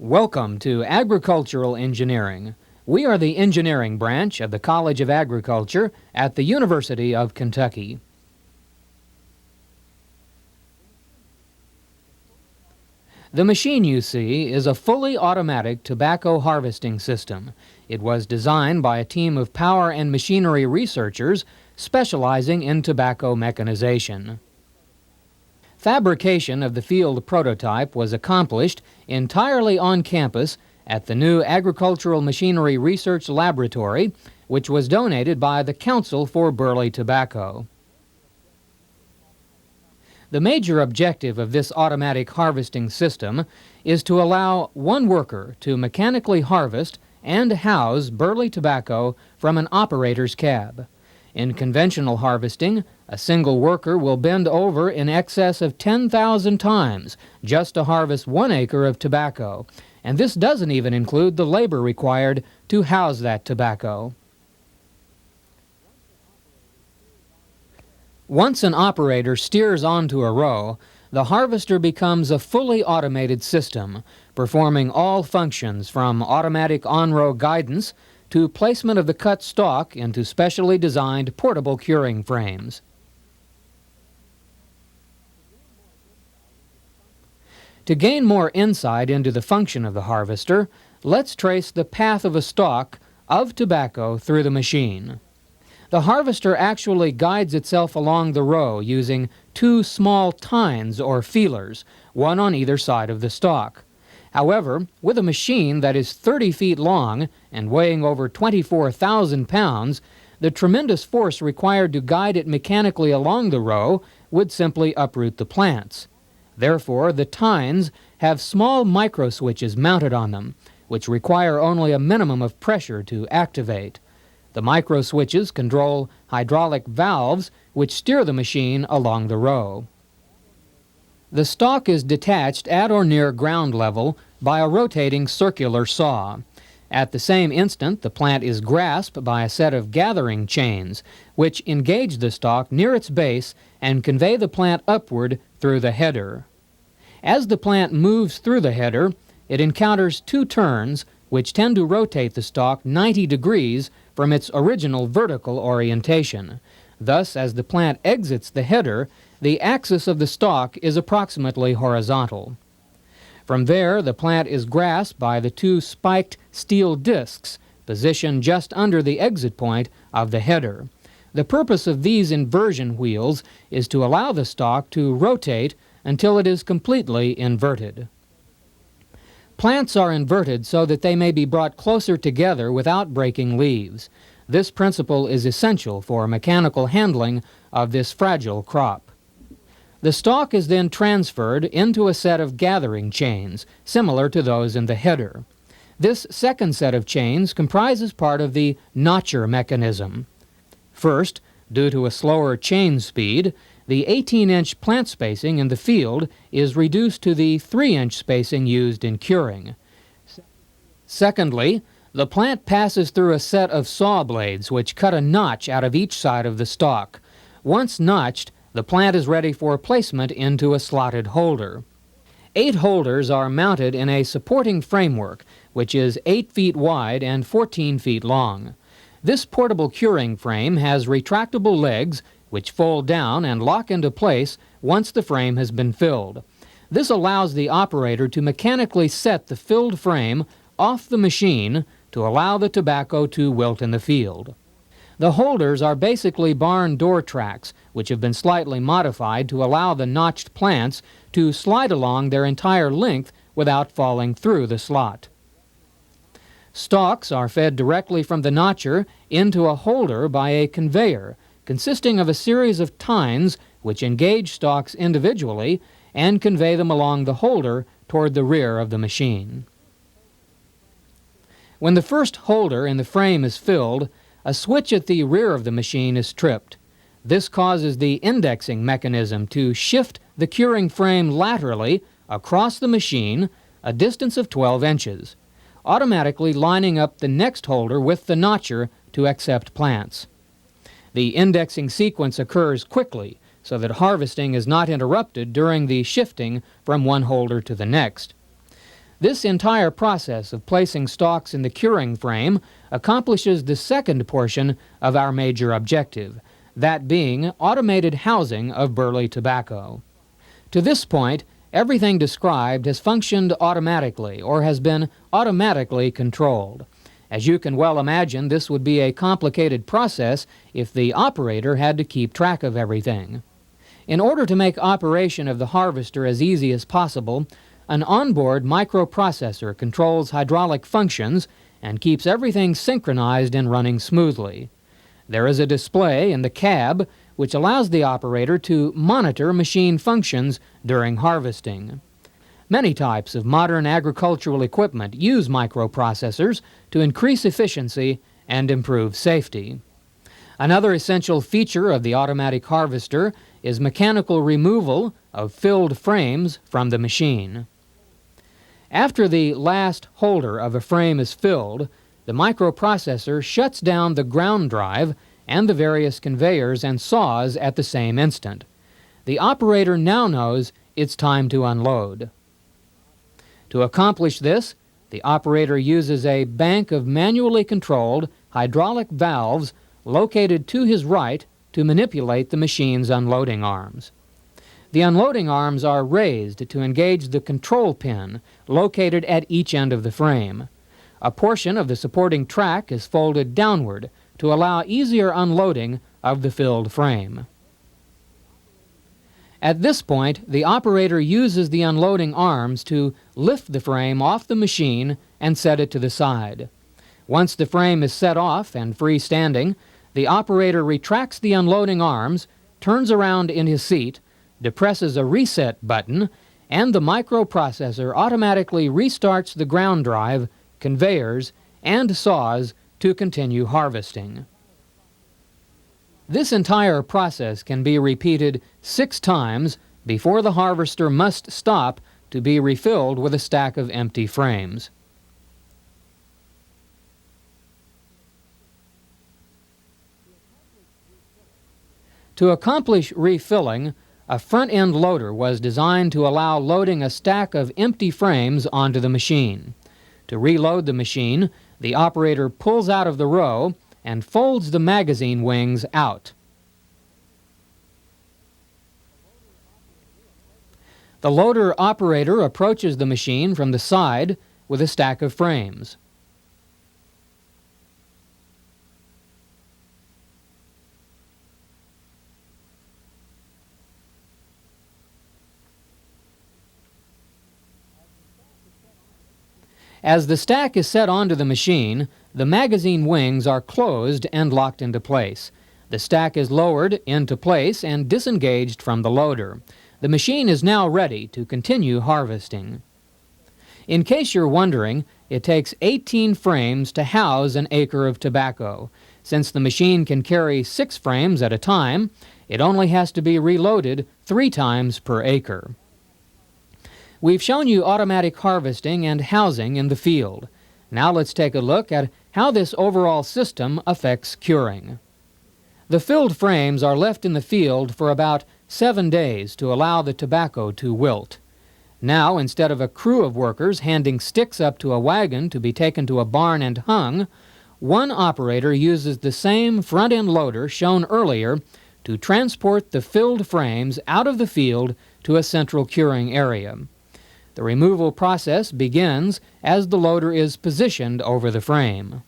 Welcome to Agricultural Engineering. We are the engineering branch of the College of Agriculture at the University of Kentucky. The machine you see is a fully automatic tobacco harvesting system. It was designed by a team of power and machinery researchers specializing in tobacco mechanization. Fabrication of the field prototype was accomplished entirely on campus at the new Agricultural Machinery Research Laboratory, which was donated by the Council for Burley Tobacco. The major objective of this automatic harvesting system is to allow one worker to mechanically harvest and house burley tobacco from an operator's cab. In conventional harvesting, a single worker will bend over in excess of 10,000 times just to harvest 1 acre of tobacco, and this doesn't even include the labor required to house that tobacco. Once an operator steers onto a row, the harvester becomes a fully automated system, performing all functions from automatic on-row guidance to placement of the cut stalk into specially designed portable curing frames. To gain more insight into the function of the harvester, let's trace the path of a stalk of tobacco through the machine. The harvester actually guides itself along the row using 2 small tines or feelers, one on either side of the stalk. However, with a machine that is 30 feet long and weighing over 24,000 pounds, the tremendous force required to guide it mechanically along the row would simply uproot the plants. Therefore, the tines have small micro switches mounted on them, which require only a minimum of pressure to activate. The micro switches control hydraulic valves which steer the machine along the row. The stalk is detached at or near ground level by a rotating circular saw. At the same instant, the plant is grasped by a set of gathering chains, which engage the stalk near its base and convey the plant upward through the header. As the plant moves through the header, it encounters 2 turns which tend to rotate the stalk 90 degrees from its original vertical orientation. Thus, as the plant exits the header, the axis of the stalk is approximately horizontal. From there, the plant is grasped by the 2 spiked steel discs positioned just under the exit point of the header. The purpose of these inversion wheels is to allow the stalk to rotate until it is completely inverted. Plants are inverted so that they may be brought closer together without breaking leaves. This principle is essential for mechanical handling of this fragile crop. The stalk is then transferred into a set of gathering chains, similar to those in the header. This second set of chains comprises part of the notcher mechanism. First, due to a slower chain speed, the 18-inch plant spacing in the field is reduced to the 3-inch spacing used in curing. Secondly, the plant passes through a set of saw blades which cut a notch out of each side of the stalk. Once notched, the plant is ready for placement into a slotted holder. 8 holders are mounted in a supporting framework, which is 8 feet wide and 14 feet long. This portable curing frame has retractable legs which fold down and lock into place once the frame has been filled. This allows the operator to mechanically set the filled frame off the machine to allow the tobacco to wilt in the field. The holders are basically barn door tracks, which have been slightly modified to allow the notched plants to slide along their entire length without falling through the slot. Stalks are fed directly from the notcher into a holder by a conveyor, consisting of a series of tines which engage stalks individually and convey them along the holder toward the rear of the machine. When the first holder in the frame is filled, a switch at the rear of the machine is tripped. This causes the indexing mechanism to shift the curing frame laterally across the machine a distance of 12 inches, automatically lining up the next holder with the notcher to accept plants. The indexing sequence occurs quickly so that harvesting is not interrupted during the shifting from one holder to the next. This entire process of placing stalks in the curing frame accomplishes the second portion of our major objective, that being automated housing of burley tobacco. To this point, everything described has functioned automatically or has been automatically controlled. As you can well imagine, this would be a complicated process if the operator had to keep track of everything. In order to make operation of the harvester as easy as possible, an onboard microprocessor controls hydraulic functions and keeps everything synchronized and running smoothly. There is a display in the cab which allows the operator to monitor machine functions during harvesting. Many types of modern agricultural equipment use microprocessors to increase efficiency and improve safety. Another essential feature of the automatic harvester is mechanical removal of filled frames from the machine. After the last holder of a frame is filled, the microprocessor shuts down the ground drive and the various conveyors and saws at the same instant. The operator now knows it's time to unload. To accomplish this, the operator uses a bank of manually controlled hydraulic valves located to his right to manipulate the machine's unloading arms. The unloading arms are raised to engage the control pin located at each end of the frame. A portion of the supporting track is folded downward to allow easier unloading of the filled frame. At this point, the operator uses the unloading arms to lift the frame off the machine and set it to the side. Once the frame is set off and freestanding, the operator retracts the unloading arms, turns around in his seat, depresses a reset button, and the microprocessor automatically restarts the ground drive, conveyors, and saws to continue harvesting. This entire process can be repeated 6 times before the harvester must stop to be refilled with a stack of empty frames. To accomplish refilling, a front-end loader was designed to allow loading a stack of empty frames onto the machine. To reload the machine, the operator pulls out of the row and folds the magazine wings out. The loader operator approaches the machine from the side with a stack of frames. As the stack is set onto the machine, the magazine wings are closed and locked into place. The stack is lowered into place and disengaged from the loader. The machine is now ready to continue harvesting. In case you're wondering, it takes 18 frames to house an acre of tobacco. Since the machine can carry 6 frames at a time, it only has to be reloaded 3 times per acre. We've shown you automatic harvesting and housing in the field. Now let's take a look at how this overall system affects curing. The filled frames are left in the field for about 7 days to allow the tobacco to wilt. Now, instead of a crew of workers handing sticks up to a wagon to be taken to a barn and hung, one operator uses the same front-end loader shown earlier to transport the filled frames out of the field to a central curing area. The removal process begins as the loader is positioned over the frame.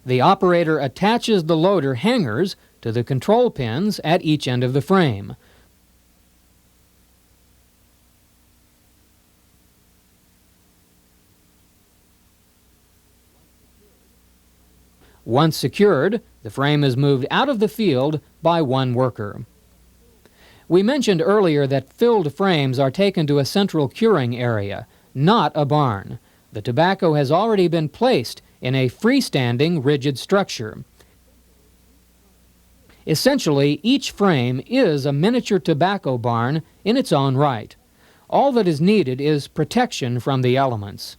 The operator attaches the loader hangers to the control pins at each end of the frame. Once secured, the frame is moved out of the field by one worker. We mentioned earlier that filled frames are taken to a central curing area, not a barn. The tobacco has already been placed in a freestanding, rigid structure. Essentially, each frame is a miniature tobacco barn in its own right. All that is needed is protection from the elements.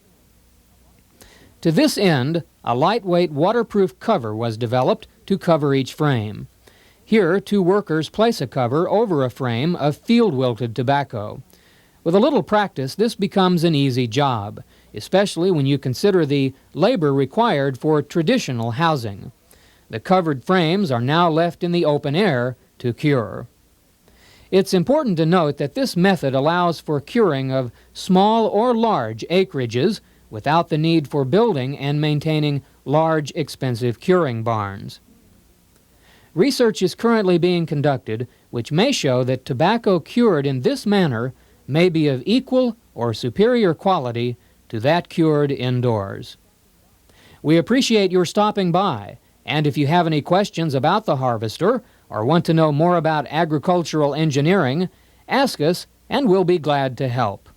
To this end, a lightweight waterproof cover was developed to cover each frame. Here, 2 workers place a cover over a frame of field-wilted tobacco. With a little practice, this becomes an easy job, especially when you consider the labor required for traditional housing. The covered frames are now left in the open air to cure. It's important to note that this method allows for curing of small or large acreages without the need for building and maintaining large, expensive curing barns. Research is currently being conducted which may show that tobacco cured in this manner may be of equal or superior quality to that cured indoors. We appreciate your stopping by, and if you have any questions about the harvester or want to know more about agricultural engineering, ask us and we'll be glad to help.